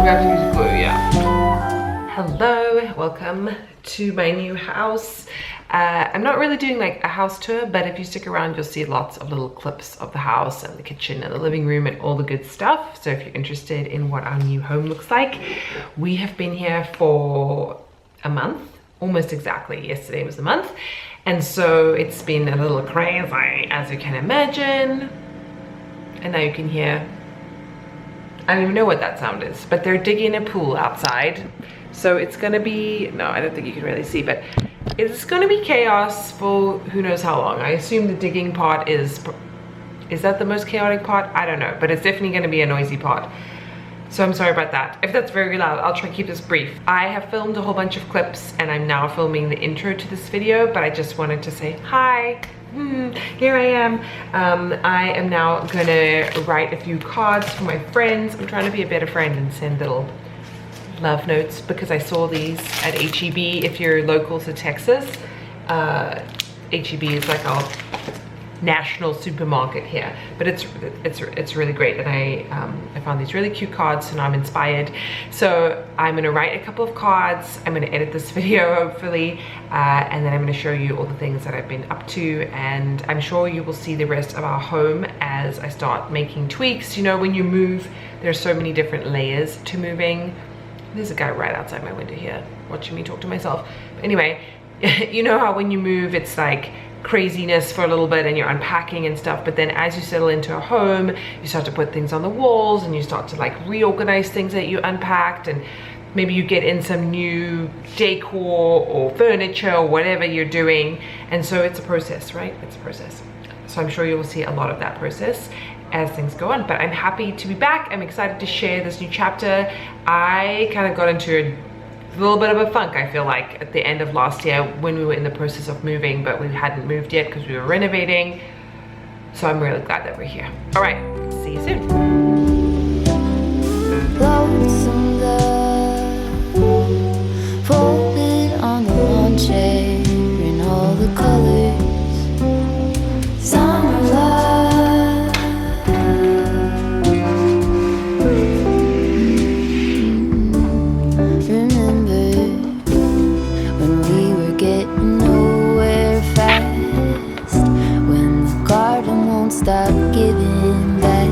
have to use glue, yeah. Hello, welcome to my new house. I'm not really doing like a house tour, but if you stick around, you'll see lots of little clips of the house and the kitchen and the living room and all the good stuff. So if you're interested in what our new home looks like, we have been here for a month, almost exactly. Yesterday was a month. And so it's been a little crazy, as you can imagine. And now you can hear, I don't even know what that sound is, but they're digging a pool outside. So it's gonna be, no, I don't think you can really see, but it's gonna be chaos for who knows how long. I assume the digging part is that the most chaotic part? I don't know, but it's definitely gonna be a noisy part. So I'm sorry about that. If that's very loud, I'll try to keep this brief. I have filmed a whole bunch of clips and I'm now filming the intro to this video, but I just wanted to say hi. Here I am. I am now gonna write a few cards for my friends. I'm trying to be a better friend and send little love notes because I saw these at HEB. If you're local to Texas, HEB is like our national supermarket here, but it's really great. And I found these really cute cards and I'm inspired. So I'm gonna write a couple of cards. I'm gonna edit this video hopefully, and then I'm gonna show you all the things that I've been up to, and I'm sure you will see the rest of our home as I start making tweaks. You know, when you move, there's so many different layers to moving. There's a guy right outside my window here watching me talk to myself. But anyway, you know how when you move, it's like craziness for a little bit and you're unpacking and stuff, but then as you settle into a home, you start to put things on the walls and you start to like reorganize things that you unpacked, and maybe you get in some new decor or furniture or whatever you're doing. And so it's a process, right? It's a process. So I'm sure you will see a lot of that process as things go on, but I'm happy to be back. I'm excited to share this new chapter. I kind of got into a little bit of a funk, I feel like, at the end of last year when we were in the process of moving, but we hadn't moved yet because we were renovating. So I'm really glad that we're here. All right, see you soon. Lonesome love, folded on the lawn chair in all the colors. Summer love, remember when we were getting nowhere fast, when the garden won't stop giving back.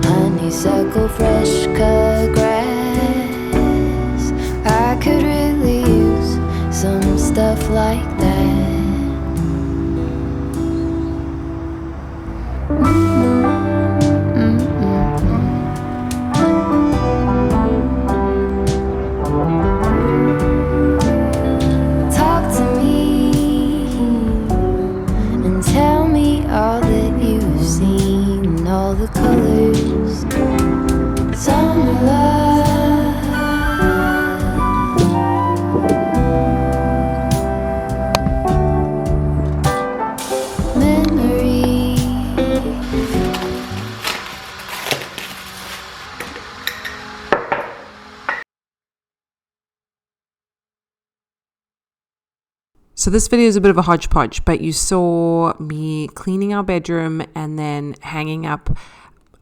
Honeysuckle, fresh cut grass. I could really use some stuff like that. Talk to me and tell me all that you've seen, all the colors. Summer love, memory. So this video is a bit of a hodgepodge, but you saw me cleaning our bedroom and then hanging up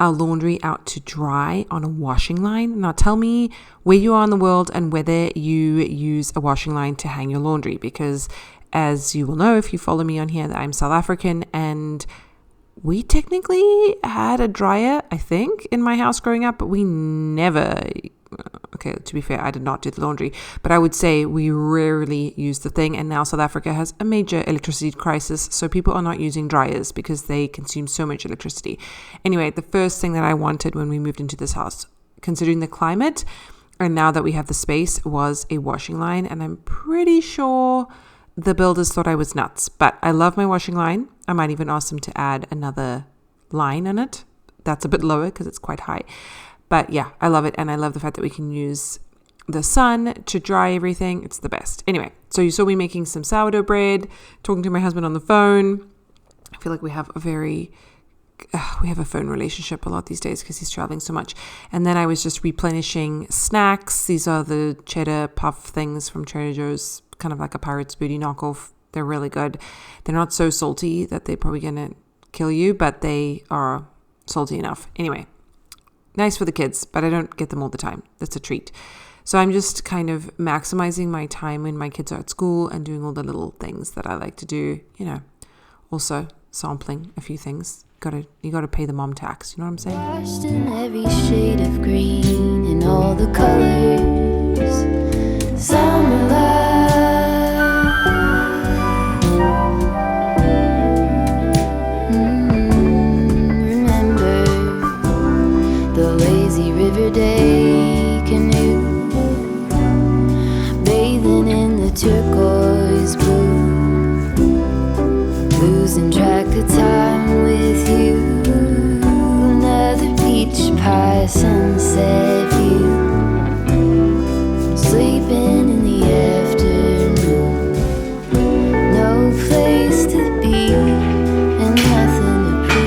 our laundry out to dry on a washing line. Now tell me where you are in the world and whether you use a washing line to hang your laundry, because as you will know if you follow me on here, that I'm South African and we technically had a dryer, I think, in my house growing up, but we never, okay, to be fair, I did not do the laundry, but I would say we rarely use the thing. And now South Africa has a major electricity crisis, so people are not using dryers because they consume so much electricity. Anyway, the first thing that I wanted when we moved into this house, considering the climate, and now that we have the space, was a washing line. And I'm pretty sure the builders thought I was nuts, but I love my washing line. I might even ask them to add another line in it. That's a bit lower because it's quite high. But yeah, I love it. And I love the fact that we can use the sun to dry everything. It's the best. Anyway, so you saw me making some sourdough bread, talking to my husband on the phone. I feel like we have a phone relationship a lot these days because he's traveling so much. And then I was just replenishing snacks. These are the cheddar puff things from Trader Joe's, kind of like a Pirate's Booty knockoff. They're really good. They're not so salty that they're probably going to kill you, but they are salty enough. Anyway, nice for the kids, but I don't get them all the time. That's a treat. So I'm just kind of maximizing my time when my kids are at school and doing all the little things that I like to do, also sampling a few things. You gotta pay the mom tax, you know what I'm saying? Washed in every shade of green and all the colors. Summer love. Remember the lazy river day canoe, bathing in the turquoise blue, losing track of time with you. Another peach pie sunset view, sleeping in the afternoon. No place to be and nothing to prove.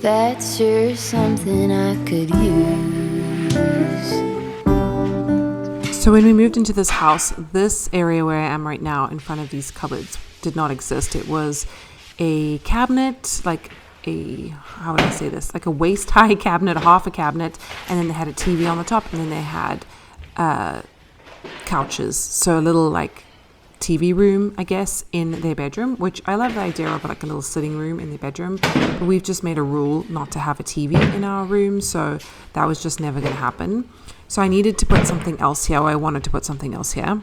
That's sure something I could use. So when we moved into this house, this area where I am right now in front of these cupboards did not exist. It was a cabinet, like how would I say this? Like a waist-high cabinet, half a cabinet, and then they had a TV on the top, and then they had couches. So a little like TV room, I guess, in their bedroom, which I love the idea of, like a little sitting room in their bedroom. But we've just made a rule not to have a TV in our room, so that was just never going to happen. So I needed to put something else here, or I wanted to put something else here.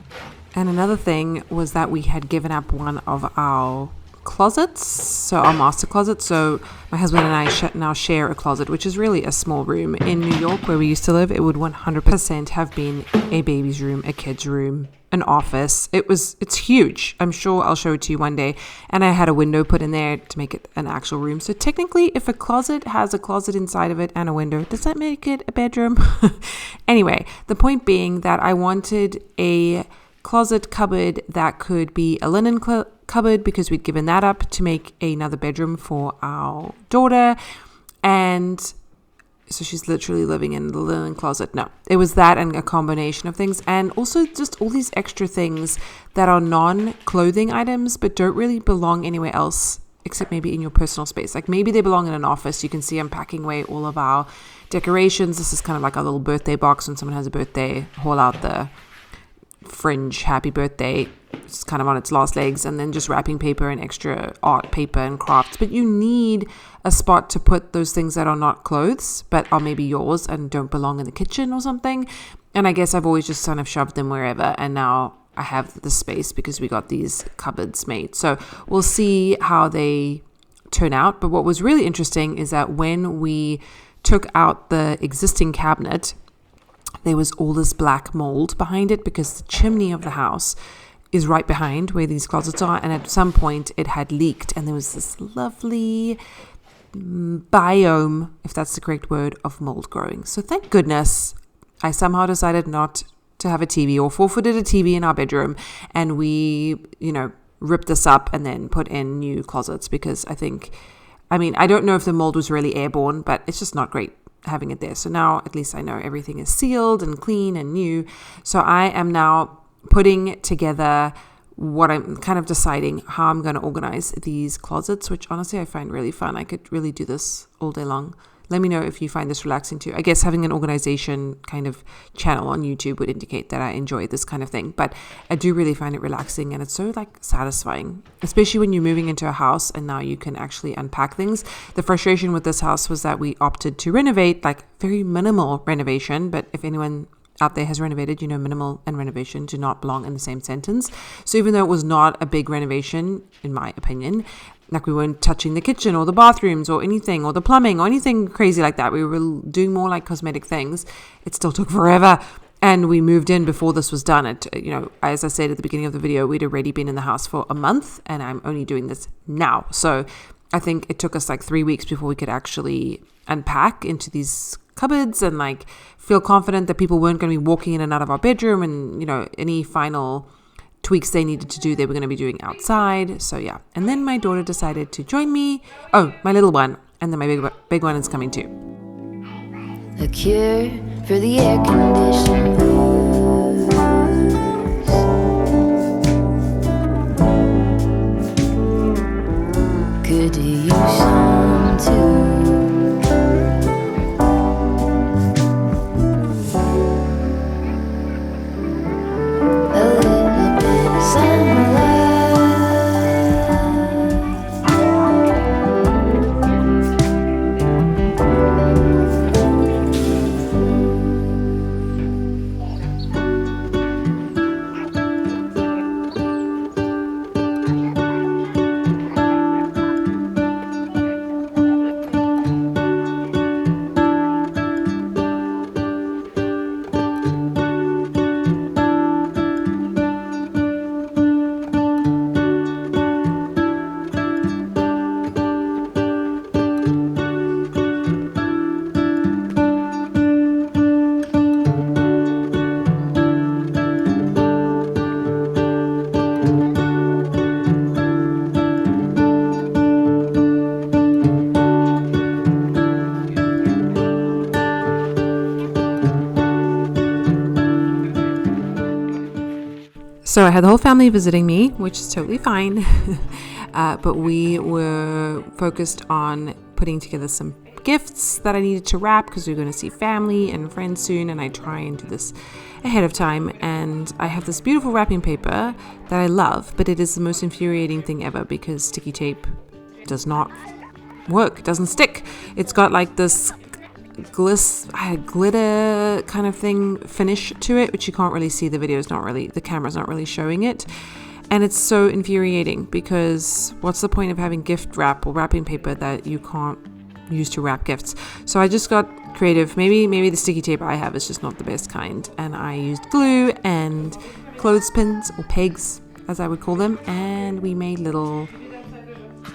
And another thing was that we had given up one of our closets, so our master closet. So my husband and I now share a closet, which is really a small room. In New York, where we used to live, it would 100% have been a baby's room, a kid's room, an office. It's huge. I'm sure I'll show it to you one day. And I had a window put in there to make it an actual room. So technically, if a closet has a closet inside of it and a window, does that make it a bedroom? Anyway, the point being that I wanted a closet cupboard that could be a linen cupboard, because we'd given that up to make another bedroom for our daughter. And so she's literally living in the linen closet. No, it was that and a combination of things. And also just all these extra things that are non-clothing items, but don't really belong anywhere else except maybe in your personal space. Like maybe they belong in an office. You can see I'm packing away all of our decorations. This is kind of like our little birthday box. When someone has a birthday, haul out the fringe happy birthday. It's kind of on its last legs, and then just wrapping paper and extra art paper and crafts. But you need a spot to put those things that are not clothes but are maybe yours and don't belong in the kitchen or something. And I guess I've always just kind of shoved them wherever, and now I have the space because we got these cupboards made. So we'll see how they turn out. But what was really interesting is that when we took out the existing cabinet, there was all this black mold behind it, because the chimney of the house is right behind where these closets are, and at some point it had leaked, and there was this lovely biome, if that's the correct word, of mold growing. So thank goodness I somehow decided not to have a TV, or forfeited a TV in our bedroom, and we ripped this up and then put in new closets, because I don't know if the mold was really airborne, but it's just not great having it there. So now at least I know everything is sealed and clean and new. So I am now putting together what I'm kind of deciding how I'm going to organize these closets, which honestly I find really fun. I could really do this all day long. Let me know if you find this relaxing too. I guess having an organization kind of channel on YouTube would indicate that I enjoy this kind of thing, but I do really find it relaxing, and it's so satisfying, especially when you're moving into a house and now you can actually unpack things. The frustration with this house was that we opted to renovate, very minimal renovation, but if anyone out there has renovated, minimal and renovation do not belong in the same sentence. So even though it was not a big renovation, in my opinion, we weren't touching the kitchen or the bathrooms or anything, or the plumbing or anything crazy like that. We were doing more cosmetic things. It still took forever. And we moved in before this was done. As I said at the beginning of the video, we'd already been in the house for a month, and I'm only doing this now. So I think it took us 3 weeks before we could actually unpack into these cupboards and feel confident that people weren't going to be walking in and out of our bedroom, and any final tweaks they needed to do, they were going to be doing outside. So yeah. And then my daughter decided to join me. Oh, my little one. And then my big one is coming too. A cure for the air conditioned blues. So I had the whole family visiting me, which is totally fine. But we were focused on putting together some gifts that I needed to wrap because we were going to see family and friends soon, and I try and do this ahead of time. And I have this beautiful wrapping paper that I love, but it is the most infuriating thing ever because sticky tape does not work. It doesn't stick. It's got like this glitter kind of thing finish to it, which you can't really see. The camera's not really showing it. And it's so infuriating because what's the point of having gift wrap or wrapping paper that you can't use to wrap gifts? So I just got creative. Maybe the sticky tape I have is just not the best kind. And I used glue and clothespins, or pegs as I would call them, and we made little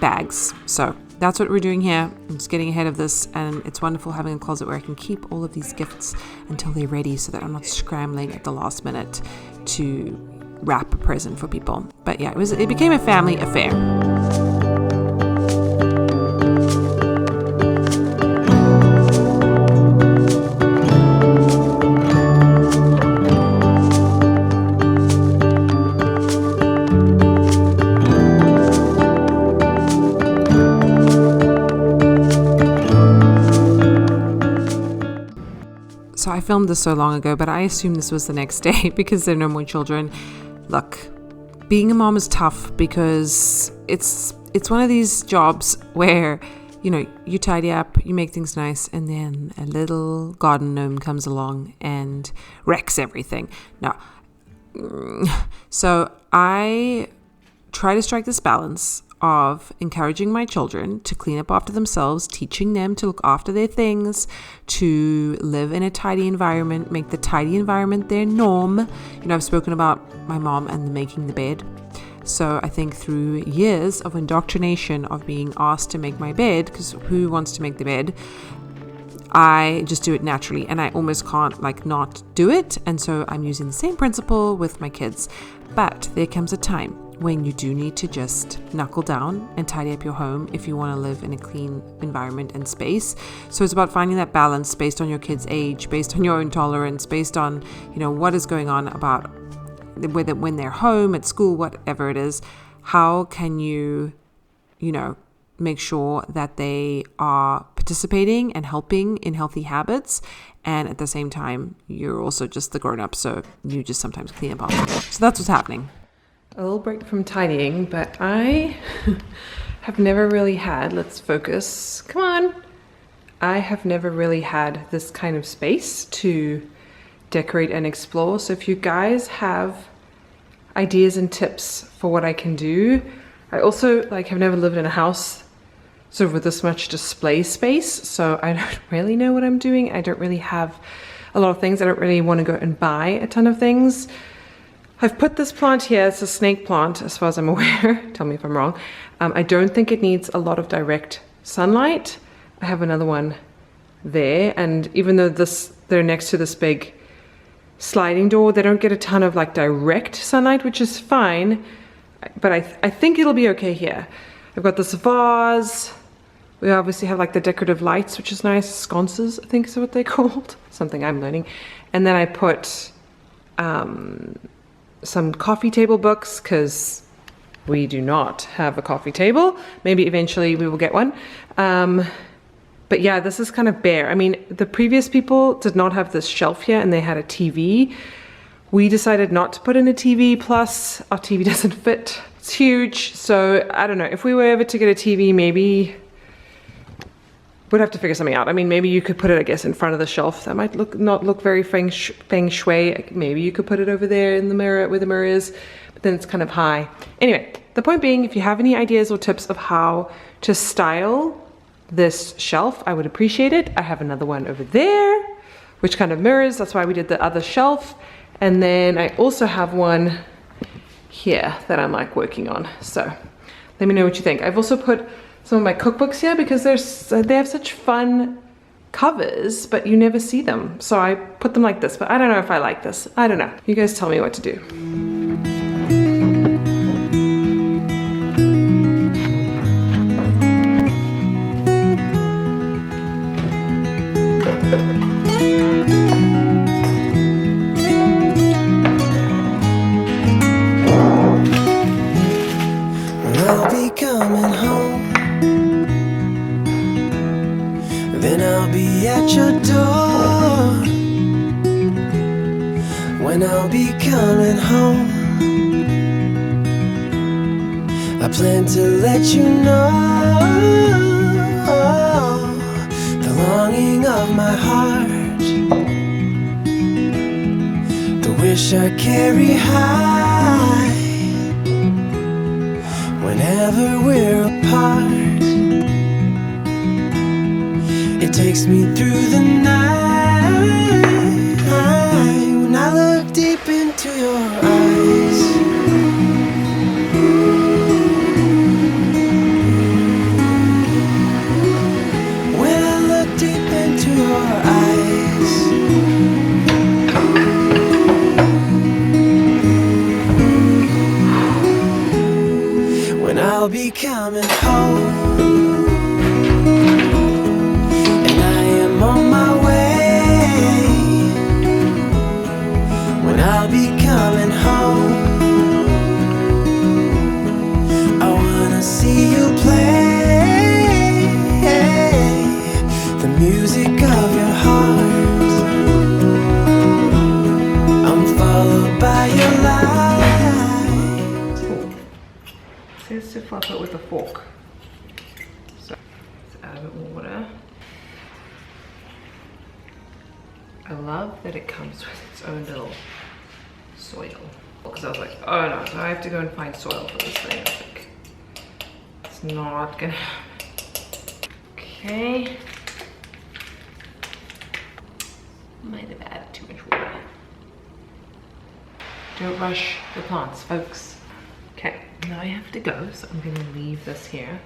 bags. So that's what we're doing here. I'm just getting ahead of this, and it's wonderful having a closet where I can keep all of these gifts until they're ready so that I'm not scrambling at the last minute to wrap a present for people. But yeah, it became a family affair. So I filmed this so long ago, but I assume this was the next day because there are no more children. Look, being a mom is tough because it's one of these jobs where, you tidy up, you make things nice, and then a little garden gnome comes along and wrecks everything. No. So I try to strike this balance of encouraging my children to clean up after themselves, teaching them to look after their things, to live in a tidy environment, make the tidy environment their norm. I've spoken about my mom and making the bed. So I think through years of indoctrination of being asked to make my bed, because who wants to make the bed? I just do it naturally, and I almost can't not do it. And so I'm using the same principle with my kids. But there comes a time when you do need to just knuckle down and tidy up your home if you want to live in a clean environment and space. So it's about finding that balance based on your kids' age, based on your own tolerance, based on, what is going on about whether when they're home, at school, whatever it is. How can you, make sure that they are participating and helping in healthy habits, and at the same time, you're also just the grown-up, so you just sometimes clean up after. So that's what's happening. A little break from tidying, but I have never really had, let's focus, come on. I have never really had this kind of space to decorate and explore. So if you guys have ideas and tips for what I can do, I also have never lived in a house sort of with this much display space. So I don't really know what I'm doing. I don't really have a lot of things. I don't really want to go and buy a ton of things. I've put this plant here. It's a snake plant, as far as I'm aware. Tell me if I'm wrong. I don't think it needs a lot of direct sunlight. I have another one there, and even though they're next to this big sliding door, they don't get a ton of direct sunlight, which is fine. But I think it'll be okay here. I've got this vase. We obviously have the decorative lights, which is nice. Sconces, I think is what they're called. Something I'm learning. And then I put some coffee table books because we do not have a coffee table. Maybe eventually we will get one. But yeah, this is kind of bare. I mean, the previous people did not have this shelf here and they had a TV. We decided not to put in a TV, plus our TV doesn't fit. It's huge. So I don't know, if we were ever to get a TV, maybe we'd have to figure something out. I mean, maybe you could put it, I guess, in front of the shelf. That might not look very feng shui. Maybe you could put it over there in the mirror where the mirror is, but then it's kind of high. Anyway, the point being, if you have any ideas or tips of how to style this shelf, I would appreciate it. I have another one over there, which kind of mirrors. That's why we did the other shelf. And then I also have one here that I'm working on. So let me know what you think. I've also put some of my cookbooks here because they have such fun covers, but you never see them. So I put them like this, but I don't know if I like this. I don't know. You guys tell me what to do. plan to let you know the longing of my heart, the wish I carry high whenever we're apart. It takes me through the night when I look deep into your eyes. When I look deep into your eyes. When I'll be coming home, on my way. When I'll be coming home, I wanna see you play the music of your heart. I'm followed by your light. It says to fluff it with a fork. So let's add a bit more water. I love that it comes with its own little soil. Because I was like, oh no, so I have to go and find soil for this thing. I was like, it's not gonna happen. Okay. Might have added too much water. Don't rush the plants, folks. Okay, now I have to go, so I'm gonna leave this here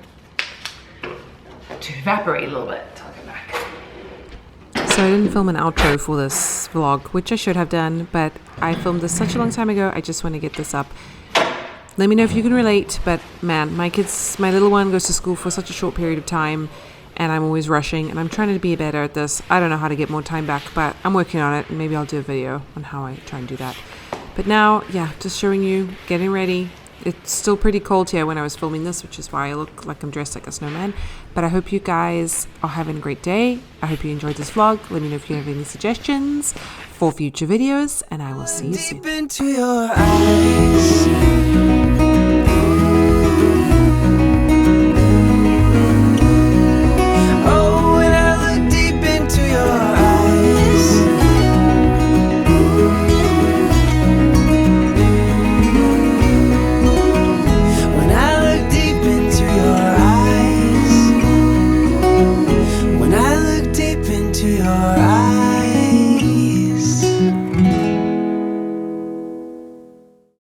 to evaporate a little bit. I'll come back. So I didn't film an outro for this vlog, which I should have done, but I filmed this such a long time ago. I just want to get this up. Let me know if you can relate, but man, my little one goes to school for such a short period of time, and I'm always rushing, and I'm trying to be better at this. I don't know how to get more time back, but I'm working on it, and maybe I'll do a video on how I try and do that. But now, yeah, just showing you, getting ready. It's still pretty cold here when I was filming this, which is why I look like I'm dressed like a snowman. But I hope you guys are having a great day. I hope you enjoyed this vlog. Let me know if you have any suggestions for future videos, and I will see you soon. Deep into your eyes.